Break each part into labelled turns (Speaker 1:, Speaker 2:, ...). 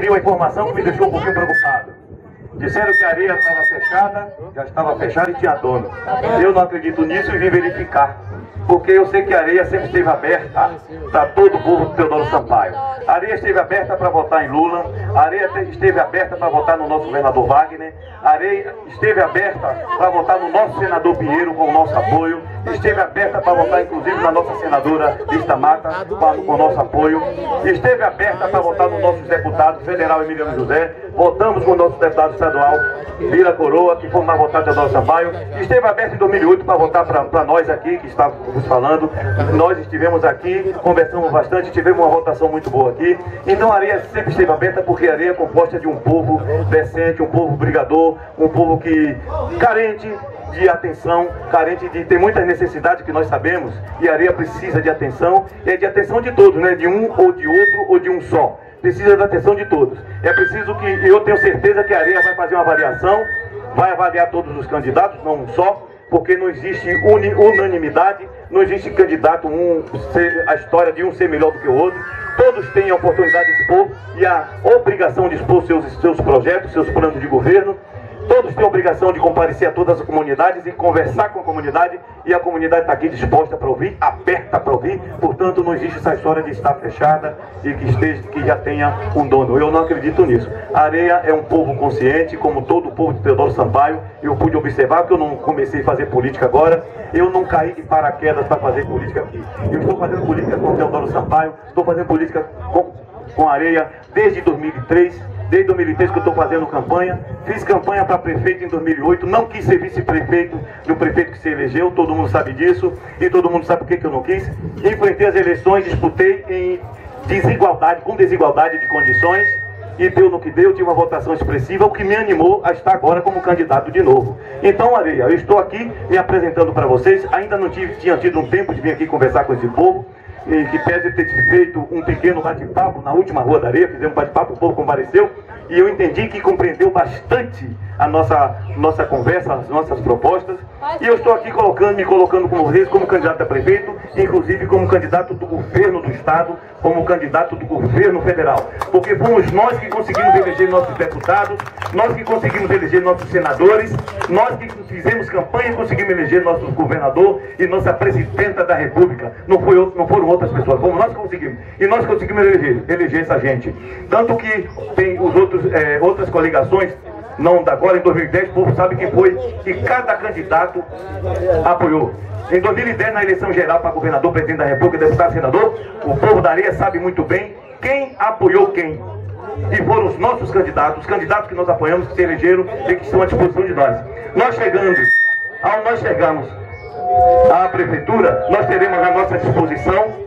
Speaker 1: adquiri uma informação que me deixou um pouquinho preocupado. Disseram que a areia estava fechada, já estava fechada e tinha dono. Eu não acredito nisso e vim verificar. Porque eu sei que a areia sempre esteve aberta para todo o povo do Teodoro Sampaio. A areia esteve aberta para votar em Lula, a areia esteve aberta para votar no nosso governador Wagner, a areia esteve aberta para votar no nosso senador Pinheiro com o nosso apoio, esteve aberta para votar inclusive na nossa senadora Lista Mata com o nosso apoio, esteve aberta para votar no nosso deputado federal Emiliano José, votamos com o nosso deputado estadual Vila Coroa, que fomos lá votar no Teodoro Sampaio, esteve aberta em 2008 para votar para nós aqui, que estávamos falando, nós estivemos aqui, conversamos bastante, tivemos uma votação muito boa aqui. Então a areia sempre esteve aberta porque a areia é composta de um povo decente, um povo brigador, um povo que carente de atenção, carente de ter muitas necessidades que nós sabemos, e a areia precisa de atenção, é de atenção de todos, né? De um ou de outro ou de um só. Precisa da atenção de todos. É preciso que, eu tenho certeza que a areia vai fazer uma avaliação, vai avaliar todos os candidatos, não um só, porque não existe unanimidade, não existe candidato, a história de um ser melhor do que o outro. Todos têm a oportunidade de expor e a obrigação de expor seus projetos, seus planos de governo. Todos têm a obrigação de comparecer a todas as comunidades e conversar com a comunidade, e a comunidade está aqui disposta para ouvir, aberta para ouvir. Portanto, não existe essa história de estar fechada e que já tenha um dono. Eu não acredito nisso. A areia é um povo consciente, como todo o povo de Teodoro Sampaio. Eu pude observar, porque eu não comecei a fazer política agora, eu não caí de paraquedas para fazer política aqui. Eu estou fazendo política com o Teodoro Sampaio, estou fazendo política com a areia desde 2003. Desde 2003 que eu estou fazendo campanha, fiz campanha para prefeito em 2008, não quis ser vice-prefeito do prefeito que se elegeu, todo mundo sabe disso, e todo mundo sabe por que eu não quis. Enfrentei as eleições, disputei em desigualdade, com desigualdade de condições, e deu no que deu, tive uma votação expressiva, o que me animou a estar agora como candidato de novo. Então, areia, eu estou aqui me apresentando para vocês, ainda não tinha tido um tempo de vir aqui conversar com esse povo, e que pese ter feito um pequeno bate-papo na última Rua da Areia, fizemos um bate-papo, o povo compareceu, e eu entendi que compreendeu bastante a nossa conversa, as nossas propostas, e eu estou aqui me colocando com vocês como candidato a prefeito, inclusive como candidato do governo do estado, como candidato do governo federal, porque fomos nós que conseguimos eleger nossos deputados, nós que conseguimos eleger nossos senadores, nós que fizemos campanha e conseguimos eleger nosso governador e nossa presidenta da república, não foram outras pessoas, fomos nós que conseguimos, e nós conseguimos eleger essa gente, tanto que tem outras coligações, não da agora, em 2010, o povo sabe quem foi que cada candidato apoiou. Em 2010, na eleição geral para governador, presidente da república, deputado, senador, o povo da areia sabe muito bem quem apoiou quem. E foram os nossos candidatos, os candidatos que nós apoiamos, que se elegeram e que estão à disposição de nós. Ao nós chegarmos à prefeitura, nós teremos à nossa disposição,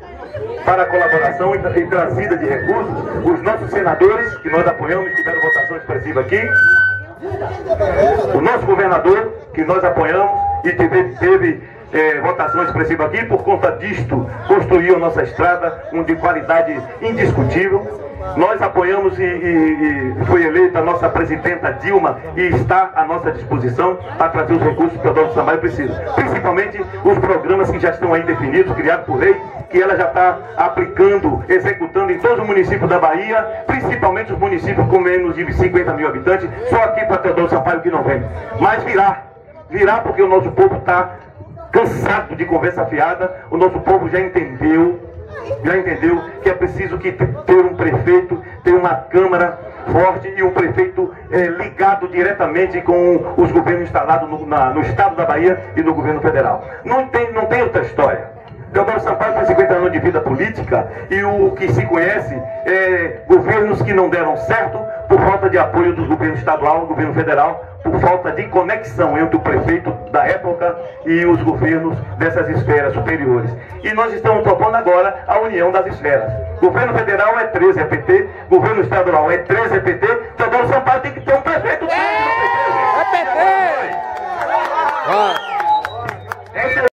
Speaker 1: para a colaboração e trazida de recursos, os nossos senadores, que nós apoiamos, tiveram votação expressiva aqui, o nosso governador, que nós apoiamos e teve votação expressiva aqui, por conta disto, construiu a nossa estrada, de qualidade indiscutível. Nós apoiamos e foi eleita a nossa presidenta Dilma e está à nossa disposição para trazer os recursos que o Teodoro Sampaio precisa. Principalmente os programas que já estão aí definidos, criados por lei, que ela já está aplicando, executando em todos os municípios da Bahia, principalmente os municípios com menos de 50 mil habitantes, só aqui para Teodoro Sampaio que não vem. Mas virá porque o nosso povo está cansado de conversa fiada, o nosso povo já entendeu que é preciso ter um prefeito, ter uma Câmara forte e um prefeito ligado diretamente com os governos instalados no estado da Bahia e no governo federal. Não tem outra história. Teodoro Sampaio tem 50 anos de vida política e o que se conhece é governos que não deram certo por falta de apoio dos governos estadual e governo federal, por falta de conexão entre o prefeito da época e os governos dessas esferas superiores. E nós estamos propondo agora a união das esferas. Governo federal é 13 PT, governo estadual é 13 PT, Teodoro Sampaio tem que ter um prefeito.
Speaker 2: É PT!